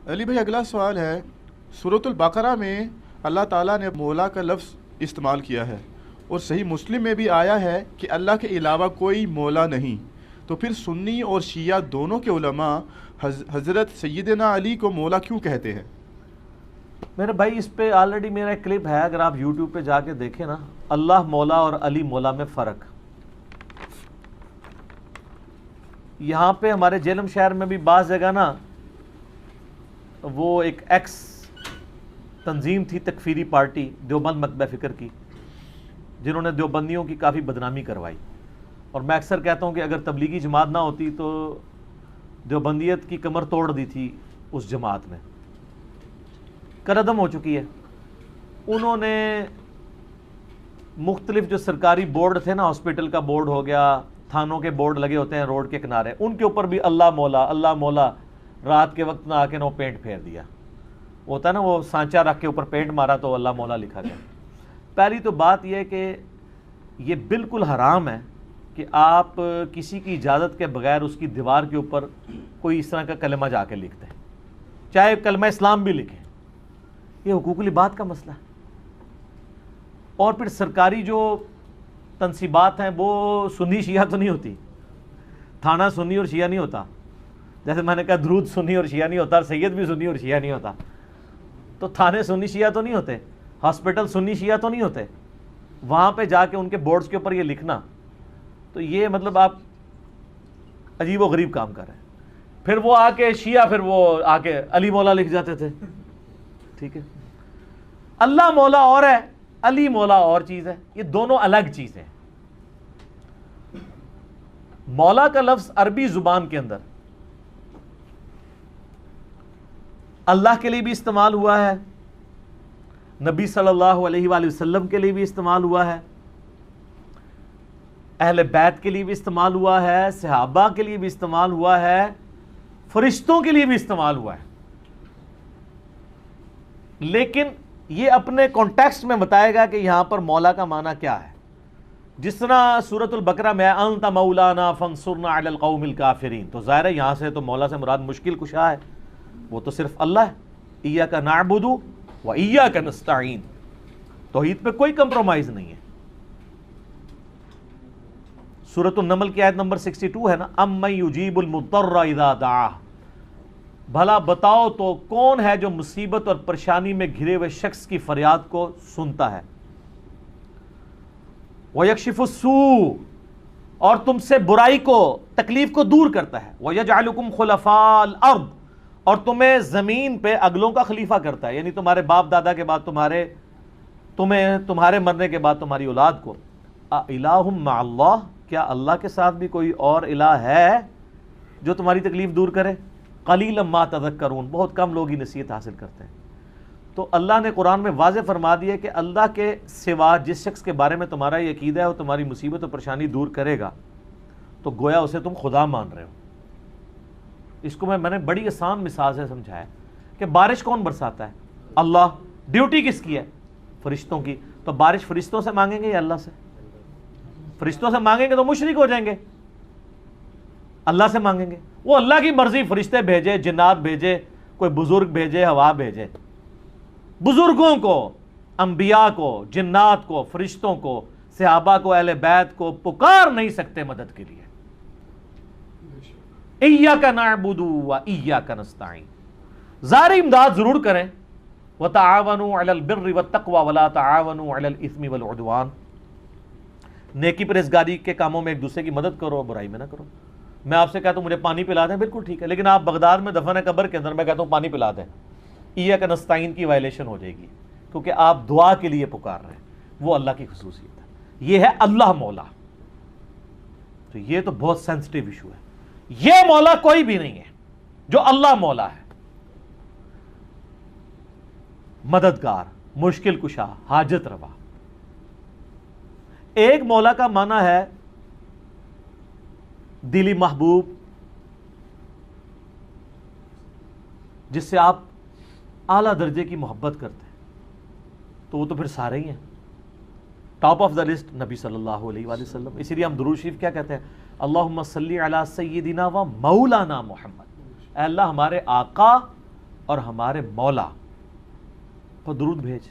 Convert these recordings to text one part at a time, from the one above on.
علی بھائی اگلا سوال ہے، سورۃ البقرہ میں اللہ تعالیٰ نے مولا کا لفظ استعمال کیا ہے اور صحیح مسلم میں بھی آیا ہے کہ اللہ کے علاوہ کوئی مولا نہیں، تو پھر سنی اور شیعہ دونوں کے علماء حضرت سیدنا علی کو مولا کیوں کہتے ہیں؟ میرے بھائی اس پہ آلریڈی میرا ایک کلپ ہے، اگر آپ یوٹیوب پہ جا کے دیکھیں نا، اللہ مولا اور علی مولا میں فرق۔ یہاں پہ ہمارے جہلم شہر میں بھی بعض جگہ نا وہ ایک ایکس تنظیم تھی، تکفیری پارٹی دیوبند مکتبہ فکر کی، جنہوں نے دیوبندیوں کی کافی بدنامی کروائی، اور میں اکثر کہتا ہوں کہ اگر تبلیغی جماعت نہ ہوتی تو دیوبندیت کی کمر توڑ دی تھی اس جماعت میں، قدم ہو چکی ہے۔ انہوں نے مختلف جو سرکاری بورڈ تھے نا، ہاسپٹل کا بورڈ ہو گیا، تھانوں کے بورڈ لگے ہوتے ہیں روڈ کے کنارے، ان کے اوپر بھی اللہ مولا رات کے وقت نہ آ کے نہ پینٹ پھیر دیا، ہوتا ہے نا وہ سانچا رکھ کے اوپر پینٹ مارا تو اللہ مولا لکھا گیا۔ پہلی تو بات یہ ہے کہ یہ بالکل حرام ہے کہ آپ کسی کی اجازت کے بغیر اس کی دیوار کے اوپر کوئی اس طرح کا کلمہ جا کے لکھتے ہیں، چاہے کلمہ اسلام بھی لکھیں، یہ حقوق العباد کا مسئلہ ہے۔ اور پھر سرکاری جو تنصیبات ہیں وہ سنی شیعہ تو نہیں ہوتی، تھانہ سنی اور شیعہ نہیں ہوتا، جیسے میں نے کہا درود سنی اور شیعہ نہیں ہوتا، اور سید بھی سنی اور شیعہ نہیں ہوتا، تو تھانے سنی شیعہ تو نہیں ہوتے، ہاسپٹل سنی شیعہ تو نہیں ہوتے، وہاں پہ جا کے ان کے بورڈز کے اوپر یہ لکھنا، تو یہ مطلب آپ عجیب و غریب کام کر رہے ہیں۔ پھر وہ آ کے شیعہ پھر وہ آ کے علی مولا لکھ جاتے تھے، ٹھیک ہے، اللہ مولا اور ہے، علی مولا اور چیز ہے، یہ دونوں الگ چیزیں ہیں۔ مولا کا لفظ عربی زبان کے اندر اللہ کے لیے بھی استعمال ہوا ہے، نبی صلی اللہ علیہ وآلہ وسلم کے لیے بھی استعمال ہوا ہے، اہل بیت کے لیے بھی استعمال ہوا ہے، صحابہ کے لیے بھی استعمال ہوا ہے، فرشتوں کے لیے بھی استعمال ہوا ہے، لیکن یہ اپنے کانٹیکسٹ میں بتائے گا کہ یہاں پر مولا کا معنی کیا ہے۔ جس طرح سورۃ البقرہ میں انت مولانا فانصرنا علی القوم الکافرین، تو ظاہر ہے یہاں سے تو مولا سے مراد مشکل کشا ہے، وہ تو صرف اللہ ہے، ایاک نعبد و ایاک نستعین، توحید پہ کوئی کمپرومائز نہیں ہے۔ سورۃ النمل کی آیت نمبر 62 ہے نا، امن یجیب المضطر اذا دعاہ، بھلا بتاؤ تو کون ہے جو مصیبت اور پریشانی میں گھرے ہوئے شخص کی فریاد کو سنتا ہے، وَيَكْشِفُ السُّوءَ، اور تم سے برائی کو تکلیف کو دور کرتا ہے، وَيَجْعَلُكُمْ خُلَفَاءَ الْأَرْضِ، اور تمہیں زمین پہ اگلوں کا خلیفہ کرتا ہے، یعنی تمہارے باپ دادا کے بعد تمہارے مرنے کے بعد تمہاری اولاد کو۔ اِلَٰهٌ مَّعَ اللَّهِ، کیا اللہ کے ساتھ بھی کوئی اور الہ ہے جو تمہاری تکلیف دور کرے؟ قلیلا ما تذکرون، بہت کم لوگ ہی نصیحت حاصل کرتے ہیں۔ تو اللہ نے قرآن میں واضح فرما دیا کہ اللہ کے سوا جس شخص کے بارے میں تمہارا یہ عقیدہ ہے وہ تمہاری مصیبت و پریشانی دور کرے گا، تو گویا اسے تم خدا مان رہے ہو۔ اس کو میں نے بڑی آسان مثال سے سمجھایا کہ بارش کون برساتا ہے؟ اللہ۔ ڈیوٹی کس کی ہے؟ فرشتوں کی۔ تو بارش فرشتوں سے مانگیں گے یا اللہ سے؟ فرشتوں سے مانگیں گے تو مشرک ہو جائیں گے، اللہ سے مانگیں گے، وہ اللہ کی مرضی، فرشتے بھیجے، جنات بھیجے، کوئی بزرگ بھیجے، ہوا بھیجے، بزرگوں کو، انبیاء کو، جنات کو، فرشتوں کو، صحابہ کو، اہل بیت کو پکار نہیں سکتے مدد کے لیے۔ ایاک نعبد و ایاک نستعین، ظاہری امداد ضرور کریں، وتعاونوا علی البر والتقوی ولا تعاونوا علی الاثم والعدوان، نیکی پرہیزگاری کے کاموں میں ایک دوسرے کی مدد کرو، برائی میں نہ کرو۔ میں آپ سے کہتا ہوں مجھے پانی پلا دیں، بالکل ٹھیک ہے، لیکن آپ بغداد میں دفن ہے قبر کے اندر، میں کہتا ہوں پانی پلا دیں، ایاک نستعین کی وائلیشن ہو جائے گی، کیونکہ آپ دعا کے لیے پکار رہے ہیں، وہ اللہ کی خصوصیت ہے۔ یہ ہے اللہ مولا، تو یہ تو بہت سینسٹیو ایشو ہے۔ یہ مولا کوئی بھی نہیں ہے جو اللہ مولا ہے، مددگار، مشکل کشا، حاجت روا۔ ایک مولا کا معنی ہے دلی محبوب، جس سے آپ اعلیٰ درجے کی محبت کرتے ہیں، تو وہ تو پھر سارے ہی ہیں۔ ٹاپ آف دا لسٹ نبی صلی اللہ علیہ وآلہ وسلم، اسی لیے ہم درود شریف کیا کہتے ہیں؟ اللہم صلی علی سیدنا و مولانا محمد، اے اللہ ہمارے آقا اور ہمارے مولا پر درود بھیج.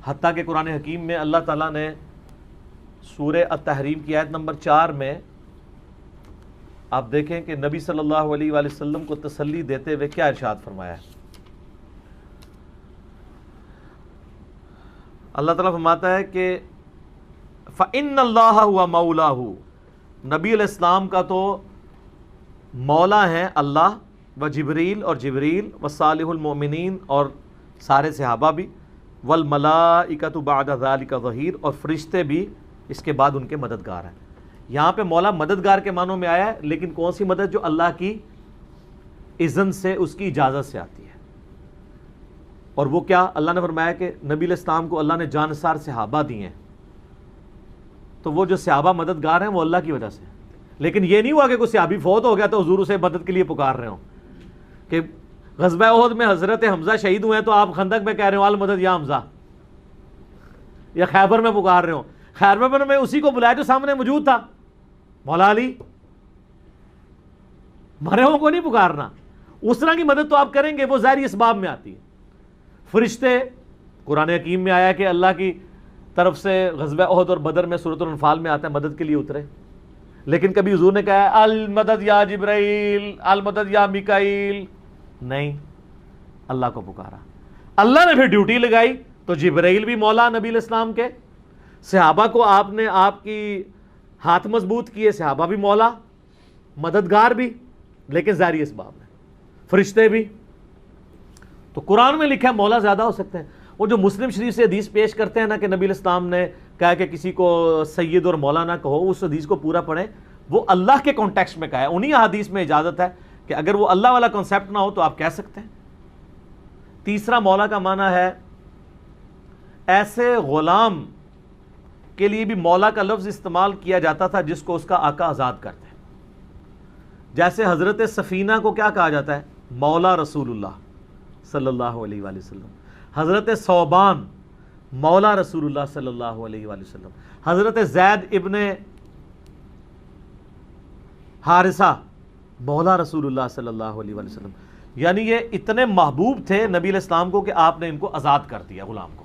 حتیٰ کہ قرآن حکیم میں اللہ تعالیٰ نے سورہ التحریم کی آیت نمبر 4 میں آپ دیکھیں کہ نبی صلی اللہ علیہ وآلہ وسلم کو تسلی دیتے ہوئے کیا ارشاد فرمایا ہے. اللہ تعالیٰ فرماتا ہے کہ فَإِنَّ اللَّهَ هُوَ مَوْلَاهُ، نبی علیہ السلام کا تو مولا ہیں اللہ، و جبریل اور جبریل، و صالح المؤمنین اور سارے صحابہ بھی، والملائکۃ بعد ذلک ظہیر، اور فرشتے بھی اس کے بعد ان کے مددگار ہیں. یہاں پہ مولا مددگار کے معنوں میں آیا ہے، لیکن کون سی مدد؟ جو اللہ کی اذن سے، اس کی اجازت سے آتی ہے. اور وہ کیا؟ اللہ نے فرمایا کہ نبی علیہ السلام کو اللہ نے جانسار صحابہ دیے ہیں، تو وہ جو صحابہ مددگار ہیں وہ اللہ کی وجہ سے. لیکن یہ نہیں ہوا کہ کوئی صحابی فوت ہو گیا تو حضور اسے مدد کے لیے پکار رہے ہوں کہ غزوہ احد میں حضرت حمزہ شہید ہوئے ہیں تو آپ خندق میں کہہ رہے ہو المدد یا حمزہ، یا خیبر میں پکار رہے ہو. خیبر میں اسی کو بلایا جو سامنے موجود تھا، مولا علی. مرے ہوں کو نہیں پکارنا. اس طرح کی مدد تو آپ کریں گے، وہ ظاہری اسباب میں آتی ہے. فرشتے، قرآن حکیم میں آیا کہ اللہ کی طرف سے غزوہ احد اور بدر میں سورۃ الانفال میں آتا ہے مدد کے لیے اترے. لیکن کبھی حضور نے کہا ہے المدد یا جبرائیل، المدد یا میکائیل، نہیں، اللہ کو پکارا. اللہ نے پھر ڈیوٹی لگائی تو جبرائیل بھی مولا نبی علیہ السلام کے، صحابہ کو آپ نے آپ کی ہاتھ مضبوط کیے، صحابہ بھی مولا مددگار بھی، لیکن ظاہری اسباب میں. فرشتے بھی. تو قرآن میں لکھا ہے مولا زیادہ ہو سکتے ہیں. وہ جو مسلم شریف سے حدیث پیش کرتے ہیں نا کہ نبی علیہ السلام نے کہا کہ کسی کو سید اور مولا نہ کہو، اس حدیث کو پورا پڑھیں، وہ اللہ کے کانٹیکسٹ میں کہا ہے. انہی حدیث میں اجازت ہے کہ اگر وہ اللہ والا کنسیپٹ نہ ہو تو آپ کہہ سکتے ہیں. تیسرا مولا کا معنی ہے ایسے غلام کے لیے بھی مولا کا لفظ استعمال کیا جاتا تھا جس کو اس کا آقا آزاد کرتے ہیں. جیسے حضرت سفینہ کو کیا کہا جاتا ہے؟ مولا رسول اللہ صلی اللہ علیہ وآلہ وسلم. حضرت ثوبان مولا رسول اللہ صلی اللہ علیہ وآلہ وسلم. حضرت زید ابن حارثہ مولا رسول اللہ صلی اللہ علیہ وآلہ وسلم. یعنی یہ اتنے محبوب تھے نبی علیہ السلام کو کہ آپ نے ان کو آزاد کر دیا غلام کو.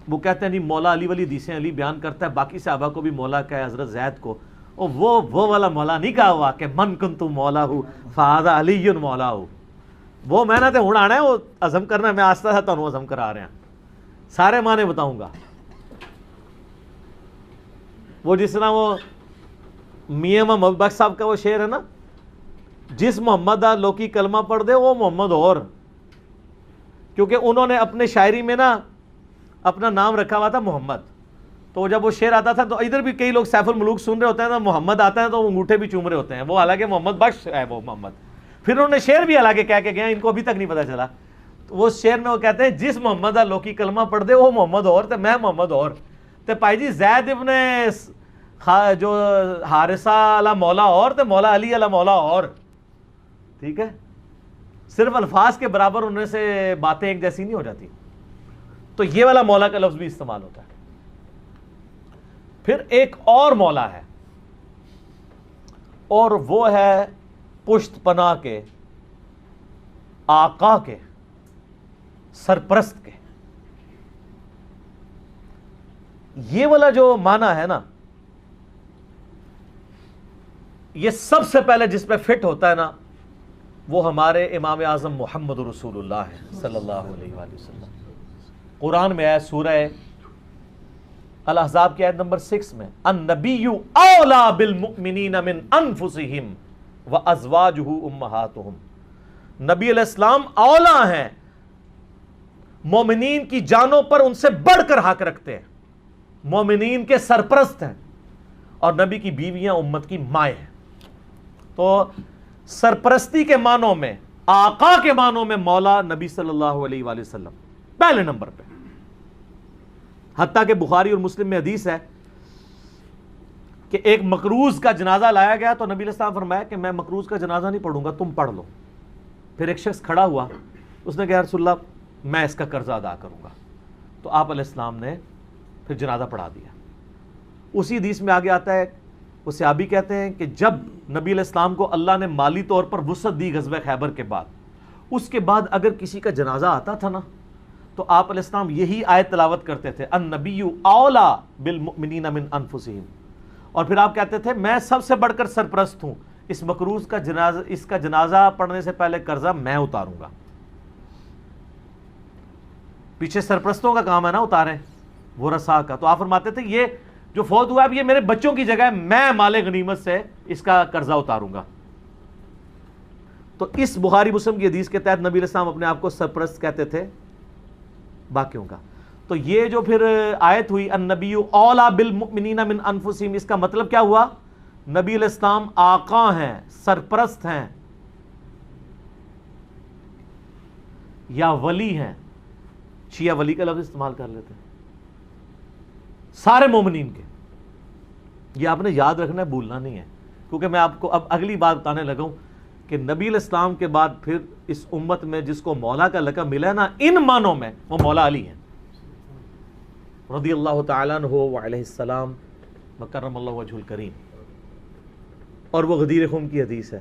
وہ کہتے ہیں نہیں، مولا علی والی حدیثیں علی بیان کرتا ہے، باقی صحابہ کو بھی مولا کہا ہے، حضرت زید کو. اور وہ والا مولا نہیں کہا ہوا کہ من کنت مولا ہوں فہذا علی مولا ہوں. وہ میں نہ تے ہوں آنا ہے، وہ عزم کرنا ہے. میں آستہ تھا تو عزم کرا رہے ہیں، سارے معنی بتاؤں گا. وہ جس طرح وہ میاں محمد بخش صاحب کا وہ شعر ہے نا، جس محمد لوکی کلمہ پڑھ دے وہ محمد اور، کیونکہ انہوں نے اپنے شاعری میں نا اپنا نام رکھا ہوا تھا محمد. تو جب وہ شعر آتا تھا تو ادھر بھی کئی لوگ سیف الملوک سن رہے ہوتے ہیں تو محمد آتا ہے تو وہ انگوٹھے بھی چوم رہے ہوتے ہیں، وہ حالانکہ محمد بخش ہے وہ محمد. پھر انہوں نے شعر بھی حالانکہ کہہ کے گئے، ان کو ابھی تک نہیں پتا چلا. تو وہ شعر میں وہ کہتے ہیں جس محمد لوکی کلمہ پڑھ دے وہ محمد اور تے میں محمد اور. تے پائی جی زید ابن جو حارثہ علی مولا اور تے مولا علی علی مولا اور. ٹھیک ہے، صرف الفاظ کے برابر ہونے سے باتیں ایک جیسی نہیں ہو جاتی. تو یہ والا مولا کا لفظ بھی استعمال ہوتا ہے. پھر ایک اور مولا ہے، اور وہ ہے پشت پناہ کے، آقا کے، سرپرست کے. یہ والا جو معنی ہے نا، یہ سب سے پہلے جس پہ فٹ ہوتا ہے نا وہ ہمارے امام اعظم محمد رسول اللہ ہے صلی اللہ علیہ وآلہ وسلم. قرآن میں ہے سورہ الاحزاب کی آیت نمبر 6 میں، النبی اولا بالمؤمنین من انفسہم وازواجہ امہاتہم. نبی علیہ السلام اولا ہیں، مومنین کی جانوں پر ان سے بڑھ کر حق رکھتے ہیں، مومنین کے سرپرست ہیں، اور نبی کی بیویاں امت کی مائیں ہیں. تو سرپرستی کے معنوں میں، آقا کے معنوں میں مولا نبی صلی اللہ علیہ وآلہ وسلم پہلے نمبر پہ. حتیٰ کہ بخاری اور مسلم میں حدیث ہے کہ ایک مقروض کا جنازہ لایا گیا تو نبی علیہ السلام فرمایا کہ میں مقروض کا جنازہ نہیں پڑھوں گا، تم پڑھ لو. پھر ایک شخص کھڑا ہوا، اس نے کہا رسول اللہ میں اس کا قرضہ ادا کروں گا. تو آپ علیہ السلام نے پھر جنازہ پڑھا دیا. اسی حدیث میں آگے آتا ہے وہ صحابی کہتے ہیں کہ جب نبی علیہ السلام کو اللہ نے مالی طور پر وسعت دی غزوہ خیبر کے بعد، اس کے بعد اگر کسی کا جنازہ آتا تھا نا تو آپ علیہ السلام یہی آیت تلاوت کرتے تھے، النبی اولا بالمؤمنین من انفسہم، اور پھر آپ کہتے تھے میں سب سے بڑھ کر سرپرست ہوں، اس مقروض کا جنازہ، اس کا جنازہ پڑھنے سے پہلے قرضہ میں اتاروں گا۔ پیچھے سرپرستوں کا کام ہے نا اتاریں ورثاء کا، تو آپ فرماتے تھے یہ جو فوت ہوا ہے اب یہ میرے بچوں کی جگہ ہے، میں مال غنیمت سے اس کا قرضہ اتاروں گا۔ تو اس بخاری مسلم کی حدیث کے تحت نبی علیہ السلام اپنے آپ کو سرپرست کہتے تھے باقیوں کا۔ تو یہ جو پھر آیت ہوئی النبی اولا بالمؤمنین من انفسہم، اس کا مطلب کیا ہوا؟ نبی علیہ السلام آقا ہیں، سرپرست ہیں یا ولی ہیں، شیعہ ولی کا لفظ استعمال کر لیتے ہیں سارے مومنین کے۔ یہ آپ نے یاد رکھنا ہے، بھولنا نہیں ہے، کیونکہ میں آپ کو اب اگلی بات بتانے لگا ہوں کہ نبی علیہ السلام کے بعد پھر اس امت میں جس کو مولا کا لقب ملا ہے نا ان معنوں میں، وہ مولا علی ہیں رضی اللہ تعالیٰ عنہ وعلیہ السلام وکرم اللہ وجہ الکریم۔ اور وہ غدیر خم کی حدیث ہے،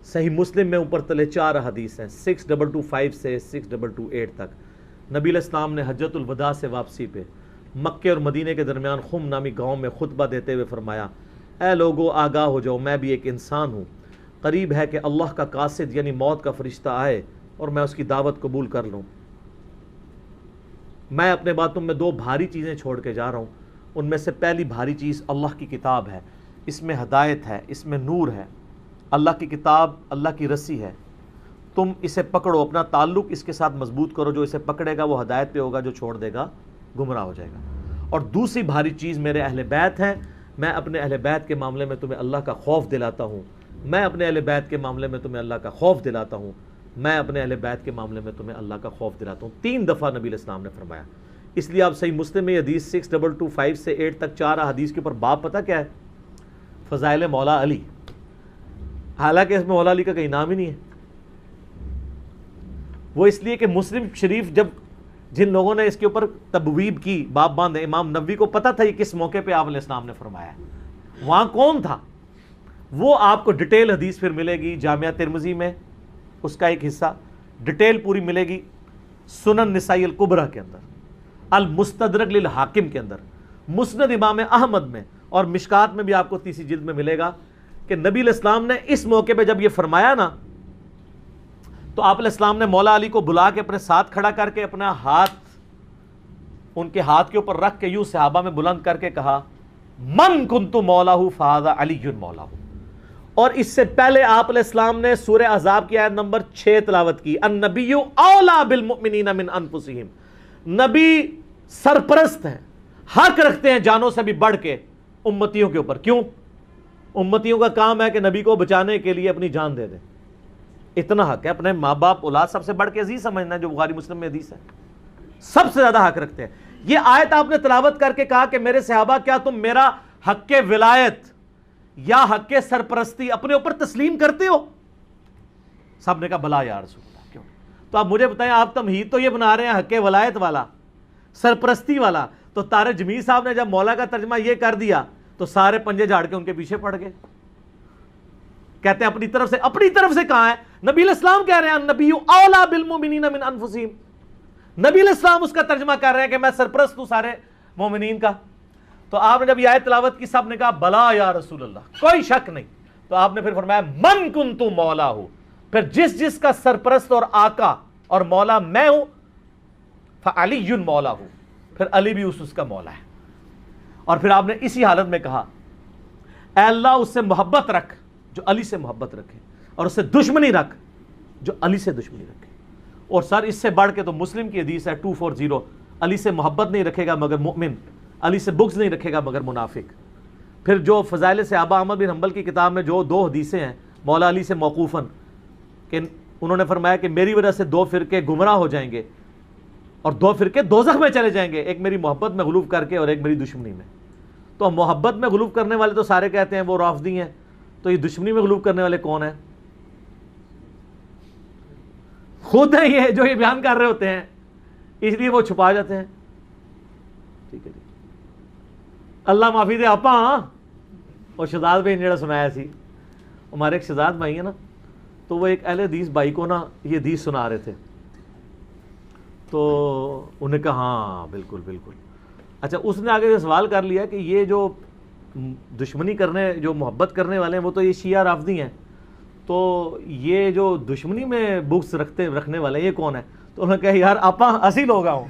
صحیح مسلم میں اوپر تلے 4 حدیث ہیں، 6225 سے 6228 تک۔ نبی علیہ السلام نے حجۃ الوداع سے واپسی پہ مکے اور مدینے کے درمیان خم نامی گاؤں میں خطبہ دیتے ہوئے فرمایا، اے لوگو آگاہ ہو جاؤ، میں بھی ایک انسان ہوں، قریب ہے کہ اللہ کا قاصد یعنی موت کا فرشتہ آئے اور میں اس کی دعوت قبول کر لوں۔ میں اپنے بعد تم میں 2 بھاری چیزیں چھوڑ کے جا رہا ہوں، ان میں سے پہلی بھاری چیز اللہ کی کتاب ہے، اس میں ہدایت ہے، اس میں نور ہے۔ اللہ کی کتاب اللہ کی رسی ہے، تم اسے پکڑو، اپنا تعلق اس کے ساتھ مضبوط کرو، جو اسے پکڑے گا وہ ہدایت پہ ہوگا، جو چھوڑ دے گا گمراہ ہو جائے گا۔ اور دوسری بھاری چیز میرے اہل بیت ہیں، میں اپنے اہل بیت کے معاملے میں تمہیں اللہ کا خوف دلاتا ہوں، میں اپنے اہل بیت کے معاملے میں تمہیں اللہ کا خوف دلاتا ہوں، میں اپنے اہل بیت کے معاملے میں تمہیں اللہ کا خوف دلاتا ہوں۔ 3 دفعہ نبی علیہ السلام نے فرمایا۔ اس لیے آپ صحیح مسلم میں حدیث 6225 سے 8 تک 4 حدیث کے اوپر باب پتہ کیا ہے؟ فضائل مولا علی، حالانکہ اس میں مولا علی کا کہیں نام ہی نہیں ہے۔ وہ اس لیے کہ مسلم شریف جب جن لوگوں نے اس کے اوپر تبویب کی، باب باندھے، امام نووی کو پتہ تھا یہ کس موقع پہ آپ علیہ السلام نے فرمایا ہے، وہاں کون تھا، وہ آپ کو ڈیٹیل حدیث پھر ملے گی جامعہ ترمذی میں، اس کا ایک حصہ ڈیٹیل پوری ملے گی سنن نسائی الکبریٰ کے اندر، المستدرک للحاکم کے اندر، مسند امام احمد میں، اور مشکات میں بھی آپ کو 3 جلد میں ملے گا کہ نبی علیہ السلام نے اس موقع پہ جب یہ فرمایا نا تو آپ علیہ السلام نے مولا علی کو بلا کے اپنے ساتھ کھڑا کر کے اپنا ہاتھ ان کے ہاتھ کے اوپر رکھ کے یوں صحابہ میں بلند کر کے کہا، من کنت مولاہ فہذا علی مولاہ۔ اور اس سے پہلے آپ علیہ السلام نے سورہ احزاب کی آیت نمبر 6 تلاوت کی، النبی اولا بالمؤمنین من انفسہم، نبی سرپرست ہیں، حق رکھتے ہیں جانوں سے بھی بڑھ کے امتیوں کے اوپر۔ کیوں؟ امتیوں کا کام ہے کہ نبی کو بچانے کے لیے اپنی جان دے دیں، اتنا حق ہے، اپنے ماں باپ اولاد سب سے بڑھ کے عزیز سمجھنا ہے، جو بخاری مسلم میں حدیث ہے، سب سے زیادہ حق رکھتے ہیں۔ یہ آیت آپ نے تلاوت کر کے کہا کہ میرے صحابہ کیا تم میرا حق ولایت یا حق سرپرستی اپنے اوپر تسلیم کرتے ہو؟ سب نے کہا بلا یا رسول اللہ۔ کیوں؟ تو آپ مجھے بتائیں، آپ تمہید تو یہ بنا رہے ہیں حق ولایت والا، سرپرستی والا، تو طارق جمیل صاحب نے جب مولا کا ترجمہ یہ کر دیا تو سارے پنجے جھاڑ کے ان کے پیچھے پڑ گئے، کہتے ہیں اپنی طرف سے کہاں ہے؟ نبی علیہ السلام کہہ رہے ہیں النبی اولا بالمؤمنین من انفسہم، نبی علیہ السلام اس کا ترجمہ کر رہے ہیں کہ میں سرپرست ہوں سارے مومنین کا۔ تو آپ نے جب یہ آیت تلاوت کی سب نے کہا بلا یا رسول اللہ، کوئی شک نہیں۔ تو آپ نے پھر فرمایا من کنت مولا ہوں، پھر جس کا سرپرست اور آقا اور مولا میں ہوں، فعلی مولا ہوں، پھر علی بھی اس کا مولا ہے۔ اور پھر آپ نے اسی حالت میں کہا اے اللہ اس سے محبت رکھ جو علی سے محبت رکھے، اور اس سے دشمنی رکھ جو علی سے دشمنی رکھے۔ اور سر اس سے بڑھ کے تو مسلم کی حدیث ہے 240، علی سے محبت نہیں رکھے گا مگر مؤمن، علی سے بغض نہیں رکھے گا مگر منافق۔ پھر جو فضائل صحابہ احمد بن حنبل کی کتاب میں جو 2 حدیثیں ہیں مولا علی سے موقوفاً کہ انہوں نے فرمایا کہ میری وجہ سے 2 فرقے گمراہ ہو جائیں گے اور 2 فرقے دوزخ میں چلے جائیں گے، ایک میری محبت میں غلوف کر کے اور ایک میری دشمنی میں۔ تو محبت میں غلوف کرنے والے تو سارے کہتے ہیں وہ رافضی ہیں، تو یہ دشمنی میں غلوف کرنے والے کون ہیں؟ خود ہیں یہ جو یہ بیان کر رہے ہوتے ہیں، اس لیے وہ چھپا جاتے ہیں۔ ٹھیک ہے جی، اللہ معافی دے آپ اور شہزاد بھائی نے جڑا سنایا سی، ہمارے ایک شہزاد بھائی ہیں نا، تو وہ ایک اہل حدیث بھائی کو نا یہ حدیث سنا رہے تھے، تو انہوں نے کہا ہاں بالکل بالکل. اچھا اس نے آگے سے سوال کر لیا کہ یہ جو دشمنی کرنے، جو محبت کرنے والے ہیں وہ تو یہ شیعہ رافضی ہیں، تو یہ جو دشمنی میں بغض رکھنے والے ہیں یہ کون ہے؟ تو انہوں نے کہا یار آپا اسی لوگ آؤں.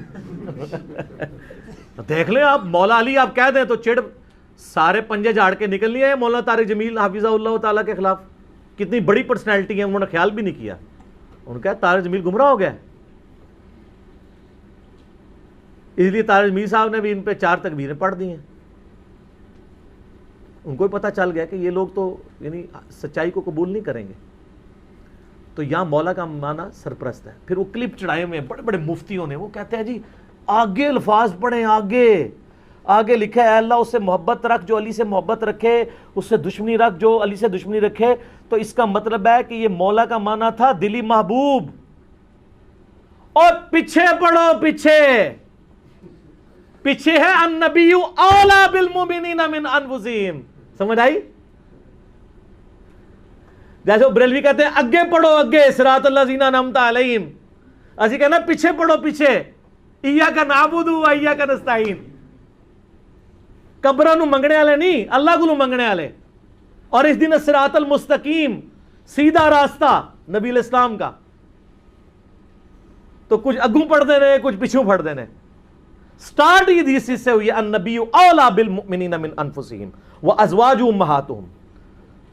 دیکھ لیں آپ مولا علی آپ کہہ دیں تو چڑ سارے پنجے جھاڑ کے نکل لیے ہیں مولانا طارق جمیل حافظہ اللہ تعالیٰ کے خلاف. کتنی بڑی پرسنالٹی ہے، انہوں نے خیال بھی نہیں کیا. انہوں نے کہا طارق جمیل گمراہ ہو گیا، اس لیے طارق جمیل صاحب نے بھی ان پہ 4 تکبیریں پڑھ دی ہیں. ان کو بھی پتہ چل گیا کہ یہ لوگ تو یعنی سچائی کو قبول نہیں کریں گے. تو یہاں مولا کا معنی سرپرست ہے. پھر وہ کلپ چڑھائے ہوئے بڑے بڑے مفتیوں نے، وہ کہتے ہیں جی آگے الفاظ پڑھیں، آگے لکھا ہے اللہ اس سے محبت رکھ جو علی سے محبت رکھے، اس سے دشمنی رکھ جو علی سے دشمنی رکھے. تو اس کا مطلب ہے کہ یہ مولا کا معنی تھا دلی محبوب. اور پیچھے پڑھو، پیچھے ہے النبی اولا بالمؤمنین من انفسہم. سمجھ آئی؟ جیسے وہ بریلوی کہتے ہیں اگے پڑھو، اگے صراط الذین انعمت علیہم، اسی کہنا پیچھے پڑھو، پیچھے ایاک نعبد و ایاک نستعین. قبراں نو منگنے والے نہیں، اللہ کو منگنے والے. اور اس دن صراط المستقیم، سیدھا راستہ نبی الاسلام کا. تو کچھ اگوں پڑھ دینے، کچھ پیچھوں پڑھ دینے. سٹارٹ یہ حدیث سے ہوئی ہے النبی اولا بالمؤمنین من انفسہم وازواجہ امہاتہم.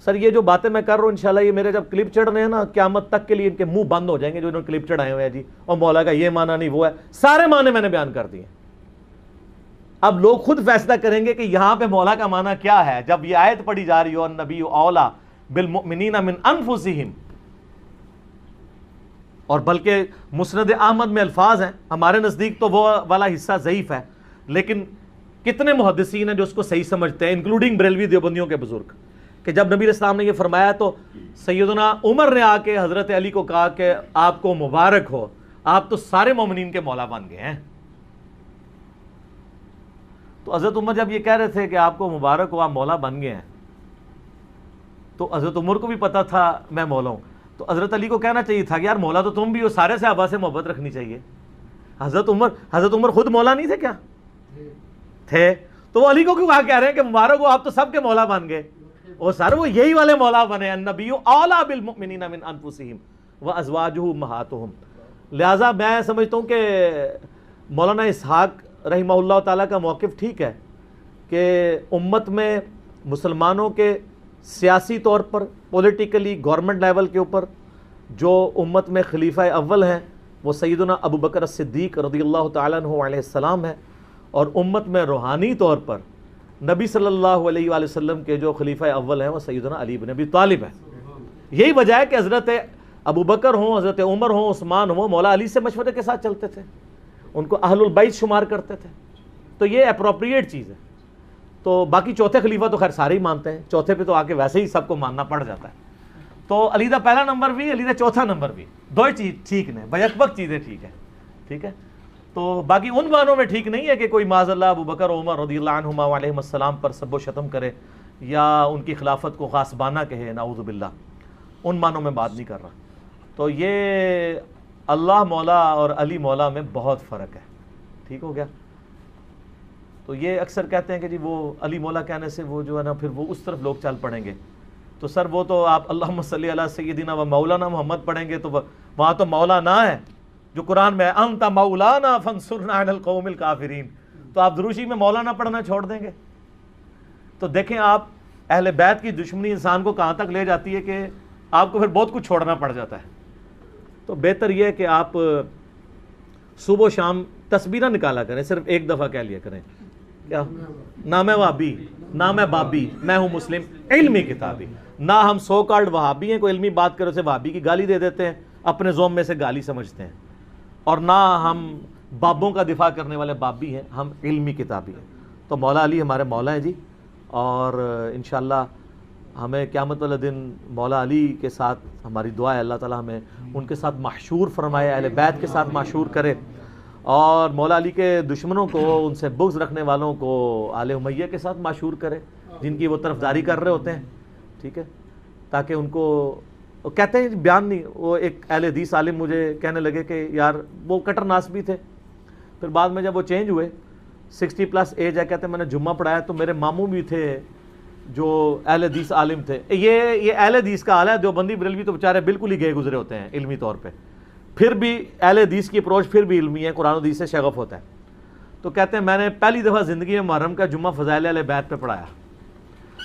سر یہ جو باتیں میں کر رہا ہوں انشاءاللہ یہ میرے جب کلپ چڑھ رہے ہیں نا قیامت تک کے لیے ان کے منہ بند ہو جائیں گے جو انہوں نے کلپ چڑھائے ہوئے ہیں جی، اور مولا کا یہ معنی نہیں وہ ہے. سارے معنی میں نے بیان کر دیے. اب لوگ خود فیصلہ کریں گے کہ یہاں پہ مولا کا معنی کیا ہے. جب یہ آیت پڑھی جا رہی ہو النبی اولا بالمؤمنین من انفسہم، اور بلکہ مسند احمد میں الفاظ ہیں، ہمارے نزدیک تو وہ والا حصہ ضعیف ہے، لیکن کتنے محدثین ہیں جو اس کو صحیح سمجھتے ہیں انکلوڈنگ بریلوی دیوبندیوں کے بزرگ، کہ جب نبی اسلام نے یہ فرمایا تو سیدنا عمر نے آ کے حضرت علی کو کہا کہ آپ کو مبارک ہو، آپ تو سارے مومنین کے مولا بن گئے ہیں. تو حضرت عمر جب یہ کہہ رہے تھے کہ آپ کو مبارک ہو آپ مولا بن گئے ہیں، تو حضرت عمر کو بھی پتا تھا میں مولا ہوں. تو حضرت علی کو کہنا چاہیے تھا کہ یار مولا تو تم بھی ہو، سارے صحابہ سے محبت رکھنی چاہیے. حضرت عمر خود مولا نہیں تھے کیا؟ تھے. تو وہ علی کو کیوں کہہ رہے ہیں کہ مبارک ہو آپ تو سب کے مولا بن گئے؟ اور سر وہ یہی والے مولا بنے، النبی اولا بالمؤمنین من انفسہم وازواجہ امہاتہم. لہٰذا میں سمجھتا ہوں کہ مولانا اسحاق رحمہ اللہ تعالیٰ کا موقف ٹھیک ہے کہ امت میں مسلمانوں کے سیاسی طور پر پولیٹیکلی گورنمنٹ لیول کے اوپر جو امت میں خلیفہ اول ہیں وہ سیدنا ابو بکر الصدیق رضی اللہ تعالیٰ عنہ علیہ السلام ہے، اور امت میں روحانی طور پر نبی صلی اللہ علیہ وآلہ وسلم کے جو خلیفہ اول ہیں وہ سیدنا علی بن ابی طالب ہیں. یہی وجہ ہے کہ حضرت ابو بکر ہوں، حضرت عمر ہوں، عثمان ہوں، مولا علی سے مشورے کے ساتھ چلتے تھے، ان کو اہل البیت شمار کرتے تھے. تو یہ اپروپریٹ چیز ہے. تو باقی چوتھے خلیفہ تو خیر سارے ہی مانتے ہیں، چوتھے پہ تو آ کے ویسے ہی سب کو ماننا پڑ جاتا ہے. تو علی دا پہلا نمبر بھی، علی دا چوتھا نمبر بھی، دو ہی چیز ٹھیک نے، بیک وقت چیزیں ٹھیک ہے. ٹھیک ہے. تو باقی ان معنوں میں ٹھیک نہیں ہے کہ کوئی معاذ اللہ ابو بکر عمر رضی اللہ عنہما علیہم السلام پر سب و شتم کرے یا ان کی خلافت کو غاصبانہ کہے، نعوذ باللہ. ان معنوں میں بات نہیں کر رہا. تو یہ اللہ مولا اور علی مولا میں بہت فرق ہے. ٹھیک ہو گیا. تو یہ اکثر کہتے ہیں کہ جی وہ علی مولا کہنے سے وہ جو ہے نا پھر وہ اس طرف لوگ چل پڑیں گے. تو سر وہ تو آپ اللہم صلی علی سیدنا و مولانا محمد پڑھیں گے تو وہاں تو مولا نہ ہے جو قرآن میں انت مولانا فانصرنا علی القوم الکافرین. تو آپ دروشی میں مولانا پڑھنا چھوڑ دیں گے. تو دیکھیں آپ اہل بیت کی دشمنی انسان کو کہاں تک لے جاتی ہے کہ آپ کو پھر بہت کچھ چھوڑنا پڑ جاتا ہے. تو بہتر یہ ہے کہ آپ صبح و شام تسبیحہ نکالا کریں، صرف ایک دفعہ کہہ لیا کریں کیا نہ میں وہابی نہ میں بابی، میں ہوں مسلم علمی کتابی. نہ ہم سو کالڈ وہابی ہیں، کوئی علمی بات کرے اسے وہابی کی گالی دے دیتے ہیں، اپنے زوم میں سے گالی سمجھتے ہیں. اور نہ ہم بابوں کا دفاع کرنے والے بابی ہیں، ہم علمی کتابی ہیں. تو مولا علی ہمارے مولا ہیں جی. اور انشاءاللہ ہمیں قیامت والے دن مولا علی کے ساتھ ہماری دعا ہے اللہ تعالیٰ ہمیں ان کے ساتھ محشور فرمائے، اہل بیت کے ساتھ محشور کرے. اور مولا علی کے دشمنوں کو، ان سے بغض رکھنے والوں کو آل امیہ کے ساتھ معشور کرے جن کی وہ طرفداری کر رہے ہوتے ہیں، ٹھیک ہے، تاکہ ان کو کہتے ہیں بیان نہیں. وہ ایک اہل حدیث عالم مجھے کہنے لگے کہ یار وہ کٹر ناس بھی تھے، پھر بعد میں جب وہ چینج ہوئے 60+ ایج ہے، کہتے ہیں میں نے جمعہ پڑھایا تو میرے ماموں بھی تھے جو اہل حدیث عالم تھے. یہ اہل حدیث کا حال ہے. دیوبندی بریلوی تو بیچارے بالکل ہی گئے گزرے ہوتے ہیں علمی طور پہ، پھر بھی اہل حدیث کی اپروچ پھر بھی علمی ہے، قرآن و حدیث سے شغف ہوتا ہے. تو کہتے ہیں میں نے پہلی دفعہ زندگی میں محرم کا جمعہ فضائل اہل بیت پہ پڑھایا،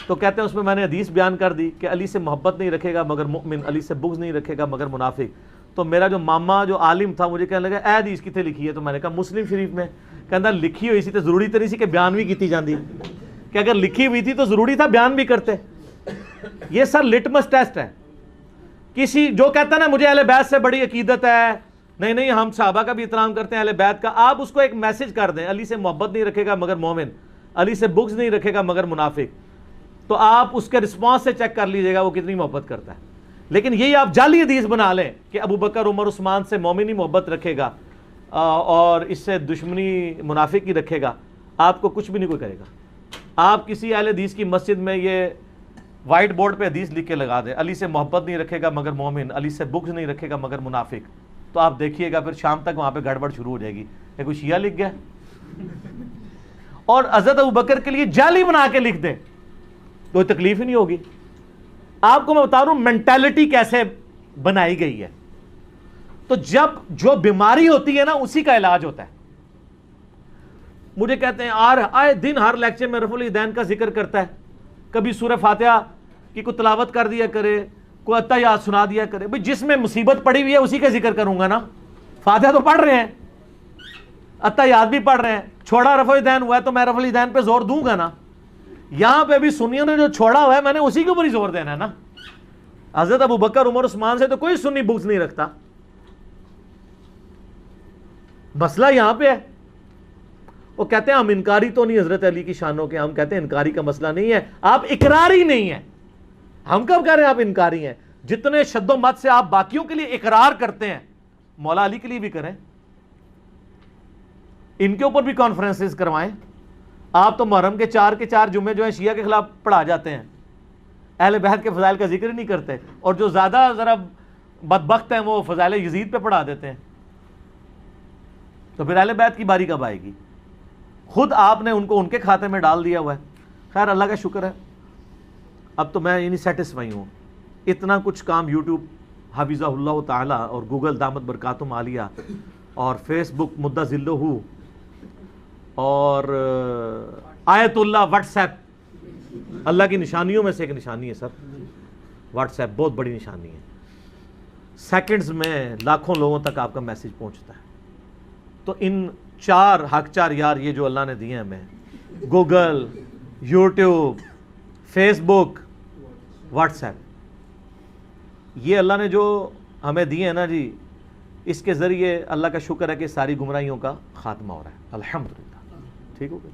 تو کہتے ہیں اس میں میں نے حدیث بیان کر دی کہ علی سے محبت نہیں رکھے گا مگر مؤمن، علی سے بغض نہیں رکھے گا مگر منافق. تو میرا جو ماما جو عالم تھا مجھے کہنے لگا اے حدیث کتنے لکھی ہے؟ تو میں نے کہا مسلم شریف میں. کہتا لکھی ہوئی سی تو ضروری تو نہیں سی کہ بیان بھی کیتی جاندی، کہ اگر لکھی ہوئی تھی تو ضروری تھا بیان بھی کرتے. یہ سر لٹمس ٹیسٹ ہے. کسی جو کہتا ہے نا مجھے اہل بیت سے بڑی عقیدت ہے، نہیں نہیں ہم صحابہ کا بھی احترام کرتے ہیں اہل بیت کا، آپ اس کو ایک میسج کر دیں علی سے محبت نہیں رکھے گا مگر مومن، علی سے بغض نہیں رکھے گا مگر منافق، تو آپ اس کے رسپانس سے چیک کر لیجئے گا وہ کتنی محبت کرتا ہے. لیکن یہی آپ جعلی حدیث بنا لیں کہ ابو بکر عمر عثمان سے مومن ہی محبت رکھے گا اور اس سے دشمنی منافق ہی رکھے گا، آپ کو کچھ بھی نہیں کوئی کرے گا. آپ کسی اہل حدیث کی مسجد میں یہ وائٹ بورڈ پہ حدیث لکھ کے لگا دیں علی سے محبت نہیں رکھے گا مگر مومن، علی سے بغض نہیں رکھے گا مگر منافق، تو آپ دیکھیے گا پھر شام تک وہاں پہ گڑبڑ شروع ہو جائے گی کہ کوئی شیعہ لکھ گیا. اور حضرت ابو بکر کے لیے جعلی بنا کے لکھ دیں، کوئی تکلیف ہی نہیں ہوگی. آپ کو میں بتا رہا ہوں مینٹالٹی کیسے بنائی گئی ہے. تو جب جو بیماری ہوتی ہے نا اسی کا علاج ہوتا ہے. مجھے کہتے ہیں آئے دن ہر لیکچر میں رفع الیدین کا ذکر کرتا ہے، کبھی سورہ فاتحہ کی کوئی تلاوت کر دیا کرے، کوئی اتحیات سنا دیا کرے. بھئی جس میں مصیبت پڑی ہوئی ہے اسی کا ذکر کروں گا نا. فاتحہ تو پڑھ رہے ہیں، اتحیات بھی پڑھ رہے ہیں، چھوڑا رفع الیدین ہوا ہے تو میں رفع الیدین پہ زور دوں گا نا. یہاں پہ بھی سنیوں نے جو چھوڑا ہوا ہے میں نے اسی کے اوپر ہی زور دینا ہے نا. حضرت ابو بکر عمر عثمان سے تو کوئی سنی بغض نہیں رکھتا. مسئلہ یہاں پہ ہے. وہ کہتے ہیں ہم انکاری تو نہیں حضرت علی کی شانوں کے، ہم کہتے ہیں انکاری کا مسئلہ نہیں ہے، آپ اقراری نہیں ہیں. ہم کب کہہ رہے ہیں آپ انکاری ہیں؟ جتنے شد و مت سے آپ باقیوں کے لیے اقرار کرتے ہیں مولا علی کے لیے بھی کریں، ان کے اوپر بھی کانفرنسز کروائیں. آپ تو محرم کے 4 جمعے جو ہیں شیعہ کے خلاف پڑھا جاتے ہیں، اہل بیت کے فضائل کا ذکر ہی نہیں کرتے، اور جو زیادہ ذرا بدبخت ہیں وہ فضائل یزید پہ پڑھا دیتے ہیں. تو پھر اہل بیت کی باری کب آئے گی؟ خود آپ نے ان کو ان کے کھاتے میں ڈال دیا ہوا ہے. خیر اللہ کا شکر ہے اب تو میں نہیں سیٹسفائی ہوں. اتنا کچھ کام یوٹیوب حفظہ اللہ تعالی اور گوگل دامت برکاتہم عالیہ اور فیس بک مدہ ذلہ اور آیت اللہ واٹس ایپ، اللہ کی نشانیوں میں سے ایک نشانی ہے سر واٹس ایپ، بہت بڑی نشانی ہے. سیکنڈز میں لاکھوں لوگوں تک آپ کا میسیج پہنچتا ہے. تو ان 4 حق 4 یار یہ جو اللہ نے دیے ہیں ہمیں، گوگل، یوٹیوب، فیس بک، واٹس ایپ، یہ اللہ نے جو ہمیں دیے ہیں نا جی، اس کے ذریعے اللہ کا شکر ہے کہ ساری گمراہیوں کا خاتمہ ہو رہا ہے الحمدللہ. ٹھیک ہو گیا.